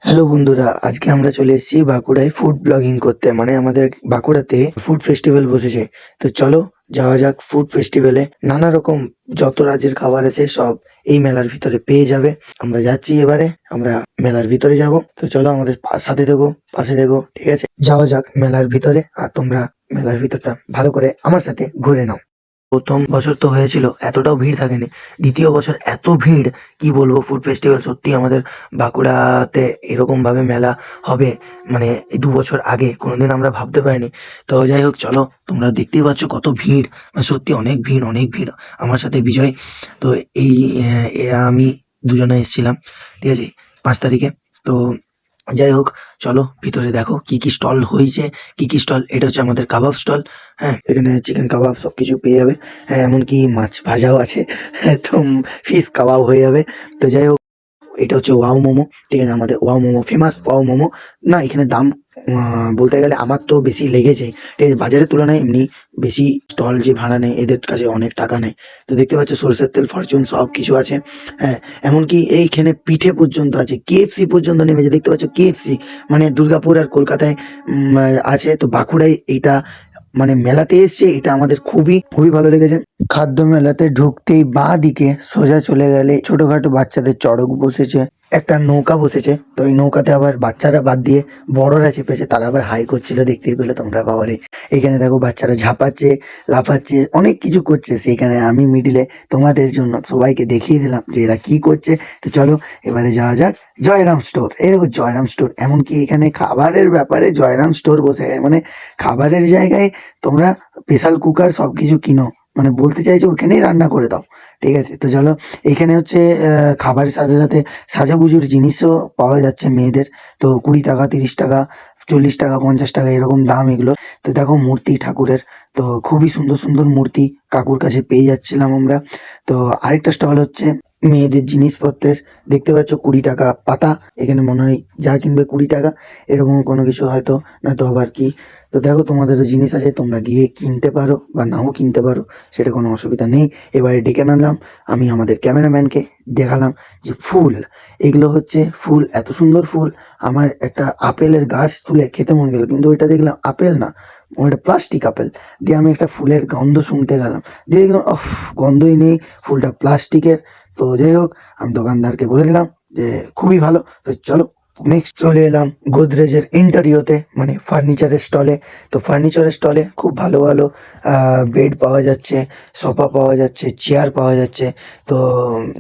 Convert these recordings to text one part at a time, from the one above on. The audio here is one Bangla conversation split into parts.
হ্যালো বন্ধুরা, আজকে আমরা চলে এসেছি বাঁকুড়ায় ফুড ব্লগিং করতে। মানে আমাদের বাঁকুড়াতে ফুড ফেস্টিভ্যাল বসেছে। তো চলো যাওয়া যাক ফুড ফেস্টিভ্যালে। নানা রকম যত রাজ্যের খাবার আছে সব এই মেলার ভিতরে পেয়ে যাবে। আমরা যাচ্ছি, এবারে আমরা মেলার ভিতরে যাব। তো চলো আমাদের সাথে থেকো, পাশে থেকো, ঠিক আছে? যাওয়া যাক মেলার ভিতরে, আর তোমরা মেলার ভিতরটা ভালো করে আমার সাথে ঘুরে নাও। প্রথম বছর তো হয়েছিল, এতটাও ভিড় থাকেনি। দ্বিতীয় বছর এত ভিড়, কি বলবো! ফুড ফেস্টিভ্যাল সত্যি আমাদের বাঁকুড়াতে এরকম ভাবে মেলা হবে, মানে এই 2 বছর আগে কোনোদিন আমরা ভাবতে পারিনি। তো যাই হোক, চলো, তোমরা দেখতেই পাচ্ছ কত ভিড়, মানে সত্যি অনেক ভিড়, অনেক ভিড়। আমার সাথে বিজয়, তো এই আমি দুজনে এসেছিলাম, ঠিক আছে, 5 তারিখে। তো যাই হোক, চলো ভিতরে দেখো কি কি স্টল হয়েছে। কি কি স্টল? এটা হচ্ছে আমাদের কাবাব স্টল। হ্যাঁ, এখানে চিকেন কাবাব সবকিছু পেয়ে যাবে। হ্যাঁ, এমনকি মাছ ভাজাও আছে। হ্যাঁ, তো ফিশ কাবাব হয়ে যাবে। তো যাই হোক, এটা হচ্ছে ওয়াও মোমো, ঠিক আছে? আমাদের wow momo famous. Wow momo না, এখানে দাম বলতে গেলে আমার তো বেশি লেগেছে, ঠিক আছে? বাজারের তুলনায় এমনি বেশি। স্টল যে ভাড়া নেয়, এদের কাছে অনেক টাকা নেয়। তো দেখতে পাচ্ছ সরষের তেল, ফরচুন সব কিছু আছে। হ্যাঁ, এমনকি এইখানে পিঠে পর্যন্ত আছে, কেএফসি পর্যন্ত নেমেছে। দেখতে পাচ্ছ কেএফসি, মানে দুর্গাপুর আর কলকাতায় আছে, তো বাঁকুড়ায় এইটা মানে মেলাতে এসছে। এটা আমাদের খুবই খুবই ভালো লেগেছে। খাদ্য মেলাতে ঢুকতেই বাঁ দিকে সোজা চলে গেলে ছোটখাটো বাচ্চাদের চড়ক বসেছে, একটা নৌকা বসেছে। তো এই নৌকাতে আবার বাচ্চারা বাদ দিয়ে বড়রা চেপেছে, তারা আবার হাই করছিল, দেখতেই পেলে তোমরা। বাবারে, এখানে দেখো বাচ্চারা ঝাঁপাচ্ছে, লাফাচ্ছে, অনেক কিছু করছে সেখানে। আমি মিডিলে তোমাদের জন্য সবাইকে দেখিয়ে দিলাম যে এরা কি করছে। তো চলো এবারে যাওয়া যাক জয়রাম স্টোর। এই দেখো জয়রাম স্টোর, এমনকি এখানে খাবারের ব্যাপারে জয়রাম স্টোর বসে গেছে। মানে খাবারের জায়গায় তোমরা প্রেসার কুকার সবকিছু কিনো, মানে বলতে চাইছে ওখানেই রান্না করে দাও, ঠিক আছে? তো চলো, এখানে হচ্ছে খাবারের সাথে সাথে সাজাগুজুর জিনিসও পাওয়া যাচ্ছে মেয়েদের। তো 20 টাকা, 30 টাকা, 40 টাকা, 50 টাকা এরকম দাম এগুলো। তো দেখো মূর্তি ঠাকুরের, তো খুবই সুন্দর সুন্দর মূর্তি কাকুর কাছে পেয়ে যাচ্ছিলাম আমরা। তো আরেকটা স্টল হচ্ছে মেয়েদের জিনিসপত্রের। দেখতে পাচ্ছ 20 টাকা পাতা। এখানে মনে হয় যা কিনবে 20 টাকা, এরকম কোনো কিছু হয়তো, না তো আবার কি। তো দেখো তোমাদেরও জিনিস আছে, তোমরা গিয়ে কিনতে পারো বা নাও কিনতে পারো, সেটা কোনো অসুবিধা নেই। এবারে ডেকে আনলাম, আমি আমাদের ক্যামেরাম্যানকে দেখালাম যে ফুল, এগুলো হচ্ছে ফুল, এত সুন্দর ফুল। আমার একটা আপেলের গাছ তুলে খেতে মন গেল, কিন্তু ওইটা দেখলাম আপেল না, ওইটা প্লাস্টিক আপেল। দিয়ে আমি একটা ফুলের গন্ধ শুনতে গেলাম, দিয়ে দেখলাম গন্ধই নেই, ফুলটা প্লাস্টিকের। তো যাই হোক, আমি দোকানদারকে বলে দিলাম যে খুবই ভালো। তো চলো নেক্সট চলে এলাম গোদরেজের ইন্টেরিয়তে, মানে ফার্নিচারের স্টলে। তো ফার্নিচারের স্টলে খুব ভালো ভালো বেড পাওয়া যাচ্ছে, সোফা পাওয়া যাচ্ছে, চেয়ার পাওয়া যাচ্ছে। তো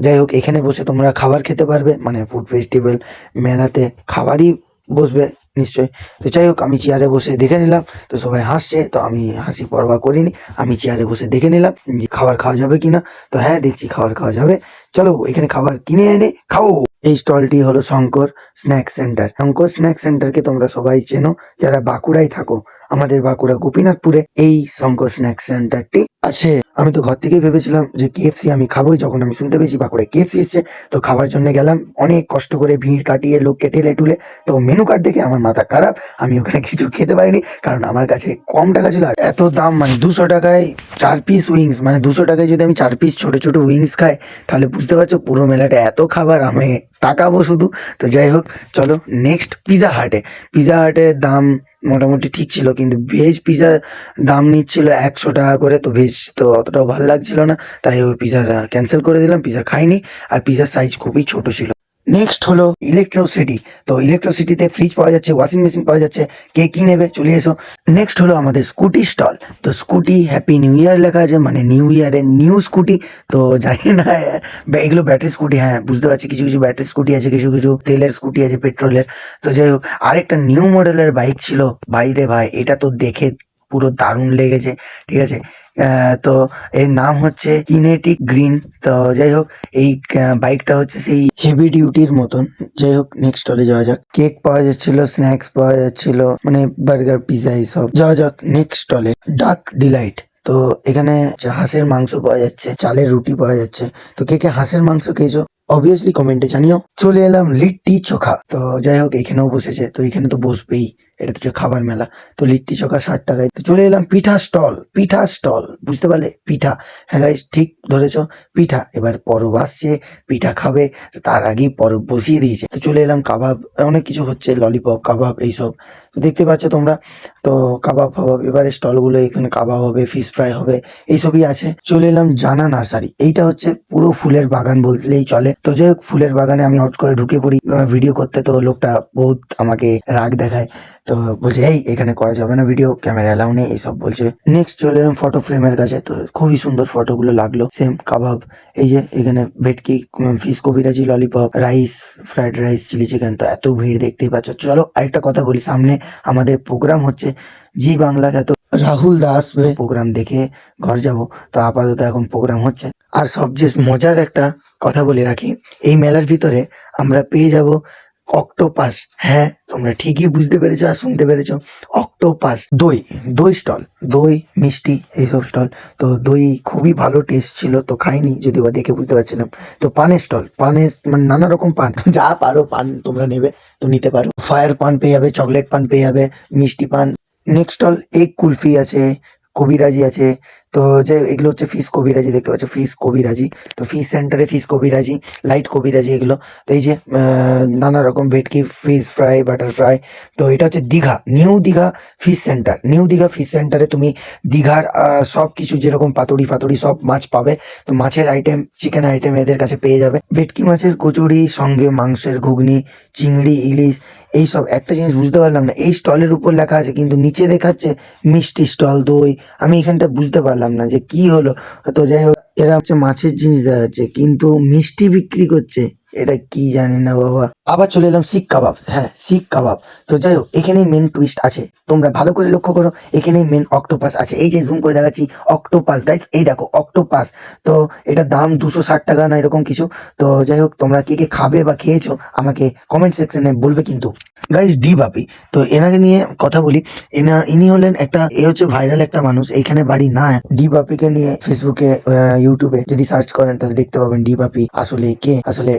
যাই হোক, এখানে বসে তোমরা খাবার খেতে পারবে, মানে ফুড ফেস্টিভ্যাল মেলাতে খাবারই বসবে নিশ্চয়ই। তো যাই হোক, আমি চেয়ারে বসে দেখে নিলাম। তো সবাই হাসছে, তো আমি হাসি পরোয়া করিনি, আমি চেয়ারে বসে দেখে নিলাম যে খাবার খাওয়া যাবে কিনা। তো হ্যাঁ, দেখছি খাবার খাওয়া যাবে। চলো এখানে খাবার কিনে এনে খাও। এই স্টলটি হলো Shankar snack centre. Shankar snack সেন্টারকে তোমরা সবাই চেনো যারা বাঁকুড়ায় থাকো। আমাদের বাঁকুড়া গোপীনাথপুরে এই শঙ্কর স্ন্যাক সেন্টারটি আছে। আমি তো ঘর থেকেই ভেবেছিলাম যে কেএফসি আমি খাবোই, যখন আমি শুনতে পেয়েছি বাঁকুড়ায় কেএফসি এসছে। তো খাবার জন্য গেলাম, অনেক কষ্ট করে ভিড় কাটিয়ে, লোককে ঠেলে টুলে। তো মেনু কার্ড দেখে আমার মাথা খারাপ, আমি ওখানে কিছু খেতে পারিনি, কারণ আমার কাছে কম টাকা ছিল। আর এত দাম, মানে 200 টাকায় 4 পিস উইংস, মানে 200 টাকায় যদি আমি 4 পিস ছোট ছোট উইংস খাই, তাহলে বুঝতে পারছো পুরো মেলাটা এত খাবার আমি তাকাবো শুধু। তো যাই হোক, চলো নেক্সট পিজা হাটে। পিজা হাটের দাম মোটামুটি ঠিক ছিল, কিন্তু ভেজ পিজার দাম নিচ্ছিল 100 টাকা করে। তো ভেজ তো অতটাও ভালো লাগছিল না, তাই ওই পিজাটা ক্যান্সেল করে দিলাম, পিজা খাইনি। আর পিজার সাইজ খুবই ছোট ছিল। নেক্সট হলো ইলেকট্রোসিটি। তো ইলেকট্রোসিটিতে ফ্রিজ পাওয়া যাচ্ছে, ওয়াশিং মেশিন পাওয়া যাচ্ছে। কে কি নেবে চলে এসো। নেক্সট হলো আমাদের স্কুটি স্টল। তো স্কুটি হ্যাপি নিউ ইয়ার লেখা আছে, মানে নিউ ইয়ারের নিউ স্কুটি। তো জানি না এগুলো ব্যাটারি স্কুটি। হ্যাঁ, বুঝতে পারছি, কিছু কিছু ব্যাটারি স্কুটি আছে, কিছু কিছু তেলের স্কুটি আছে, পেট্রোলের। তো যাই হোক, আরেকটা নিউ মডেলের বাইক ছিল, বাইরে ভাই এটা তো দেখে পুরো দারুণ লেগেছে, ঠিক আছে? তো এর নাম হচ্ছে কিনেটিক গ্রিন। তো যাই হোক, এই বাইকটা হচ্ছে সেই হেভি ডিউটির মতন। যাই হোক, নেক্সট স্টলে যাওয়া যাক। কেক পাওয়া যাচ্ছিল, স্ন্যাক্স পাওয়া যাচ্ছিল, মানে বার্গার, পিজা এইসব। যাওয়া যাক নেক্সট স্টলে, ডাক ডিলাইট। তো এখানে হাঁসের মাংস পাওয়া যাচ্ছে, চালের রুটি পাওয়া যাচ্ছে। তো কে কে হাঁসের মাংস খেয়েছো অবভিয়াসলি কমেন্টে জানিও। চলে এলাম লিট্টি চোখা, তো যাই হোক এখানেও বসেছে, তো এখানে তো বসবেই, এটা তো হচ্ছে খাবার মেলা। তো লিট্টি চোখা 60 টাকায়। তো চলে এলাম পিঠা স্টল, পিঠা স্টল, বুঝতে পারলে পিঠা, হ্যাঁ গাইস ঠিক ধরেছো, পিঠা। এবার পরব আসছে, পিঠা খাবে, তো তার আগেই পরব বসিয়ে দিয়েছে। তো চলে এলাম কাবাব, অনেক কিছু হচ্ছে, ললিপপ কাবাব এইসব তো দেখতে পাচ্ছ তোমরা। তো কাবাব ফাবাব, এবারে স্টল গুলো, এখানে কাবাব হবে, ফিশ ফ্রাই হবে, এইসবই আছে। চলে এলাম জানা নার্সারি, এইটা হচ্ছে পুরো ফুলের বাগান বললেই চলে। তো যাই হোক ফুলের বাগানে আমি হট করে ঢুকে পড়ি ভিডিও করতে, তো লোকটা বহুত আমাকে রাগ দেখায়, তো বলছে এই এখানে করা যাবে না ভিডিও, ক্যামেরা এলাও নেই, এইসব বলছে। নেক্সট চলে এলাম ফটো ফ্রেমের কাছে, তো খুবই সুন্দর ফটোগুলো লাগলো, সেম কাবাব, এই যে এখানে ভেটকি, fish, kabiraji, lollipop, rice, fried rice, chilli chicken. তো এত ভিড় দেখতেই পাচ্ছ। চলো আরেকটা কথা বলি, সামনে আমাদের প্রোগ্রাম হচ্ছে, জি বাংলা খ্যাত রাহুল দা আসবে, প্রোগ্রাম দেখে ঘর যাব। তো আপাতত এখন প্রোগ্রাম হচ্ছে। আর সবচেয়ে মজার একটা কথা বলে রাখি, এই মেলার ভিতরে আমরা পেয়ে যাব অক্টোপাস। হ্যাঁ তোমরা ঠিকই বুঝতে পেরেছো আর শুনতে পেরেছো, অক্টোপাস। দই, দই স্টল, দই মিষ্টি এইসব স্টল। তো দই খুবই ভালো টেস্ট ছিল, তো খাইনি যদিও বা দেখে বুঝতে পারছিলাম। তো পানের স্টল, পানের মানে নানা রকম পান, যা পারো পান তোমরা নেবে তো নিতে পারো। ফায়ার পান পেয়ে যাবে, চকলেট পান পেয়ে যাবে, মিষ্টি পান। নেক্সট স্টল এগ কুলফি আছে, কবিরাজি আছে। তো যে এগুলো হচ্ছে ফিশ কবিরাজি, দেখতে পাচ্ছ ফিশ কবিরাজি। তো ফিশ সেন্টারে ফিশ কবিরাজি, লাইট কবিরাজি এগুলো। তো এই যে নানা রকম ভেটকি, ফিশ ফ্রাই, বাটার ফ্রাই। তো এটা হচ্ছে Digha, new Digha fish centre. New Digha fish সেন্টারে তুমি দীঘার সব কিছু যেরকম পাতুরি ফাতুরি সব মাছ পাবে। তো মাছের আইটেম, চিকেন আইটেম এদের কাছে পেয়ে যাবে। ভেটকি মাছের কচুরি, সঙ্গে মাংসের ঘুগনি, চিংড়ি, ইলিশ, এইসব। একটা জিনিস বুঝতে পারলাম না, এই স্টলের উপর লেখা আছে কিন্তু নিচে দেখাচ্ছে মিষ্টি স্টল, দই। আমি এখানটা বুঝতে পারলাম না যে কি হলো। তো যাই হোক এরা হচ্ছে মাছের জিনিস দেখাচ্ছে কিন্তু মিষ্টি বিক্রি করছে, এটা কি জানি না বাবা। আবার চলে এলাম শিক কাবাব, হ্যাঁ শিক কাবাব। তো যাই হোক এখানেই মেন টুইস্ট আছে, তোমরা ভালো করে লক্ষ্য করো, এখানেই মেন অক্টোপাস আছে। এই যে জুম করে দেখাচ্ছি অক্টোপাস গাইস, এই দেখো অক্টোপাস। তো এটার দাম 260 টাকা না এরকম কিছু। তো যাই হোক তোমরা কে কে খাবে বা খেয়েছো আমাকে কমেন্ট সেকশনে বলবে কিন্তু। গাইস ডি বাপি, তো এনাকে নিয়ে কথা বলি। ইনি হলেন একটা, এ হচ্ছে ভাইরাল একটা মানুষ, এখানে বাড়ি না। ডি বাপিকে নিয়ে ফেসবুকে, ইউটিউবে যদি সার্চ করেন তাহলে দেখতে পাবেন ডি বাপি আসলে কে। আসলে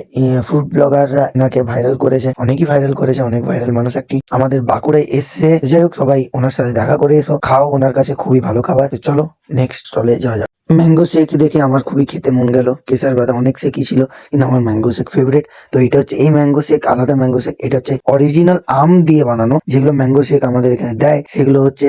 ফুড ব্লগাররা এনাকে ভাইরাল করেছে, অনেকই ভাইরাল করেছে, অনেক ভাইরাল মানুষ একটি আমাদের বাঁকুড়ায় এসছে। যাই হোক সবাই ওনার সাথে দেখা করে এসো, খাও ওনার কাছে, খুবই ভালো খাবার। তো চলো নেক্সট স্টলে যাওয়া যাক। ম্যাঙ্গো শেক দেখে আমার খুবই খেতে মন গেল, কেসার বাদাম অনেক শেকই ছিল কিন্তু আমার ম্যাঙ্গো শেক ফেভারিট। তো এটা হচ্ছে এই ম্যাঙ্গো শেক, আলাদা ম্যাঙ্গো শেক। এটা হচ্ছে অরিজিনাল আম দিয়ে বানানো, যেগুলো ম্যাঙ্গো শেক আমাদের এখানে দেয় সেগুলো হচ্ছে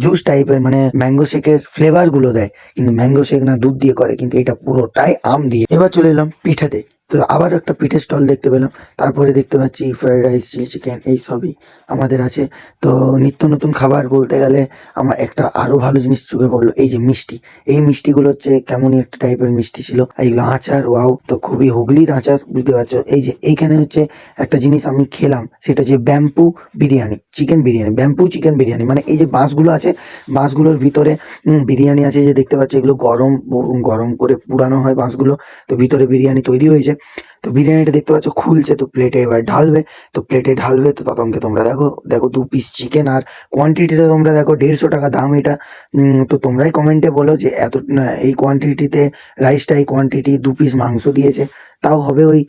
জুস টাইপের, মানে ম্যাঙ্গো শেকের ফ্লেভার গুলো দেয়, কিন্তু ম্যাঙ্গো শেক না দুধ দিয়ে করে, কিন্তু এটা পুরোটাই আম দিয়ে। এবার চলে এলাম পিঠাতে, তো আবার একটা পিঠের স্টল দেখতে পেলাম। তারপরে দেখতে পাচ্ছি ফ্রাইড রাইস, চিলি চিকেন, এই সবই আমাদের আছে। তো নিত্য নতুন খাবার বলতে গেলে আমার একটা আরো ভালো জিনিস চোখে পড়লো, এই যে মিষ্টি। এই মিষ্টিগুলো হচ্ছে কেমনই একটা টাইপের মিষ্টি ছিল, এইগুলো আচার, ওয়াও, তো খুবই হুগলির আচার, বুঝতে পারছো। এই যে এইখানে হচ্ছে একটা জিনিস আমি খেলাম, সেটা হচ্ছে ব্যাম্পু বিরিয়ানি, চিকেন বিরিয়ানি, ব্যাম্পু চিকেন বিরিয়ানি। মানে এই যে বাঁশগুলো আছে, বাঁশগুলোর ভিতরে বিরিয়ানি আছে, যে দেখতে পাচ্ছ এগুলো গরম গরম করে পুরানো হয় বাঁশগুলো, তো ভিতরে বিরিয়ানি তৈরি হয়েছে। তো বিরিয়ানিটা দেখতে পাচ্ছ খুলছে, তো প্লেটে এবার ঢালবে। তো প্লেটে ঢালবে, তো ততক্ষণকে তোমরা দেখো দেখো 2 পিস চিকেন, আর কোয়ান্টিটিটা তোমরা দেখো 150 টাকা দাম এটা। তো তোমরাই কমেন্টে বলো যে এত এই কোয়ান্টিটিতে রাইসটা, এই কোয়ান্টিটি 2 পিস মাংস দিয়েছে, তাও হবে ওই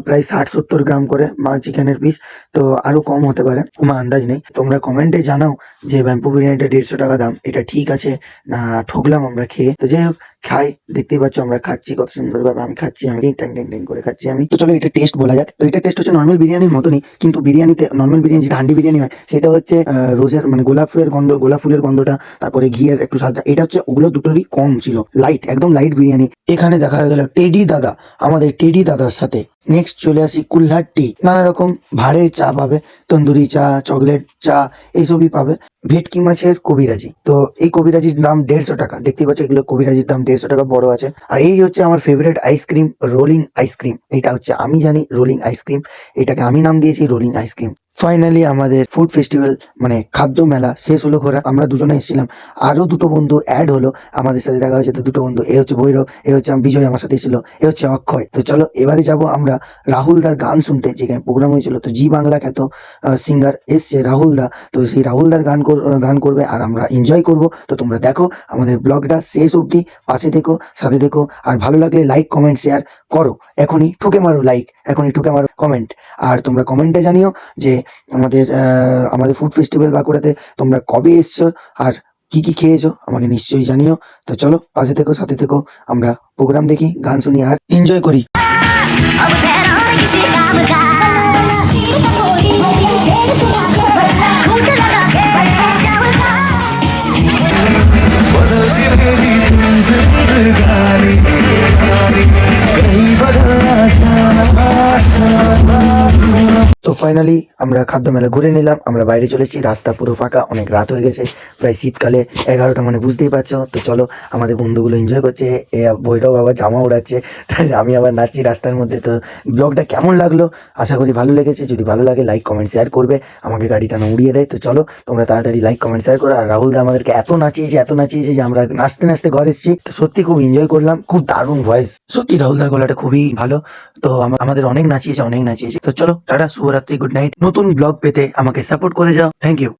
প্রায় 60-70 গ্রাম করে চিকেনের পিস। তো আরো কম হতে পারে, আমার আন্দাজ নেই। তোমরা কমেন্টে জানাও যে ব্যাম্পু বিরিয়ানিটা 150 টাকা দাম, এটা ঠিক আছে না ঠকলাম আমরা খেয়ে। তো যাই হোক খাই, দেখতেই পাচ্ছ আমরা খাচ্ছি কত সুন্দর ভাবে, আমি খাচ্ছি, আমি ট্যাং ট্যাং ট্যাং করে খাচ্ছি আমি। তো চলো এটা টেস্ট বলা যাক। তো এটা টেস্ট হচ্ছে নর্মাল বিরিয়ানির মতনই, কিন্তু বিরিয়ানিতে নর্মাল বিরিয়ানি যেটা হান্ডি বিরিয়ানি হয় সেটা হচ্ছে রোজের মানে গোলাপের গন্ধ, গোলাপ ফুলের গন্ধটা, তারপরে ঘিয়ের একটু স্বাদটা, এটা হচ্ছে ওগুলো দুটোরই কম ছিল, লাইট, একদম লাইট বিরিয়ানি। এখানে দেখা গেল টেডি দাদা, আমাদের টেডি দাদার সাথে। নেক্সট চলে আসি কুল্হার টি, নানা রকম ভারের চা পাবে, তন্দুরি চা, চকলেট চা, এইসবই পাবে। ভেটকি মাছের কবিরাজি, তো এই কবিরাজির দাম 150 টাকা, দেখতেই পাচ্ছ এগুলো কবিরাজির দাম 150 টাকা, বড় আছে। আর এই হচ্ছে আমার ফেভারিট আইসক্রিম, রোলিং আইসক্রিম। এটা হচ্ছে আমি জানি রোলিং আইসক্রিম, এটাকে আমি নাম দিয়েছি রোলিং আইসক্রিম। ফাইনালি আমাদের ফুড ফেস্টিভ্যাল মানে খাদ্য মেলা শেষ হলো ঘোরা, আমরা দুজনে এসেছিলাম, আরো দুটো বন্ধু অ্যাড হলো আমাদের সাথে দেখা হয়েছে। তো দুটো বন্ধু, এ হচ্ছে ভৈরব, এ হচ্ছে বিজয় আমার সাথে ছিল, এ হচ্ছে অক্ষয়। তো চলো এবারে যাবো আমরা আমরা রাহুল দার গান শুনতে, যেখানে প্রোগ্রাম হয়েছিল, তো জি বাংলা খ্যাত সিঙ্গার এসছে রাহুল দা, তো সেই রাহুল দার গান করবে আর আমরা এনজয় করব। তো তোমরা দেখো আমাদের ব্লগটা শেষ অবধি, পাশে থেকো, সাথে থেকো, আর ভালো লাগলে লাইক কমেন্ট শেয়ার করো, এখনই ঠুকে মারো লাইক, এখনই ঠুকে মারো কমেন্ট। আর তোমরা কমেন্টে জানিও যে আমাদের ফুড ফেস্টিভ্যাল বাঁকুড়াতে তোমরা কবে এসছো আর কি কি খেয়েছো, আমাকে নিশ্চয়ই জানিও। তো চলো পাশে থেকো, সাথে থেকো, আমরা প্রোগ্রাম দেখি, গান শুনি আর এনজয় করি। তো ফাইনালি আমরা খাদ্য মেলা ঘুরে নিলাম, আমরা বাইরে চলে এসেছি, রাস্তা পুরো ফাঁকা, অনেক রাত হয়ে গেছে, প্রায় শীতকালে 11টা, মানে বুঝতেই পারছো। তো চলো, আমাদের বন্ধুগুলো এনজয় করছে, ভৈরব আবার জামা উড়াচ্ছে, তাই আমি আবার নাচছি রাস্তার মধ্যে। তো ব্লগটা কেমন লাগলো, আশা করি ভালো লেগেছে। যদি ভালো লাগে লাইক কমেন্ট শেয়ার করবে, আমাকে গাড়িটা না উড়িয়ে দেয়। তো চলো তোমরা তাড়াতাড়ি লাইক কমেন্ট শেয়ার করো। আর রাহুল দা আমাদেরকে এত নাচিয়েছে যে আমরা নাচতে নাচতে ঘরে এসেছি। তো সত্যি খুব এনজয় করলাম, খুব দারুণ ভয়েস, সত্যি রাহুল দার গলাটা খুবই ভালো। তো আমাদের অনেক নাচিয়েছে। তো চলো টাটা, শুভরাত্রি, গুড নাইট। নতুন ব্লগ পেতে আমাকে সাপোর্ট করে যাও। Thank you.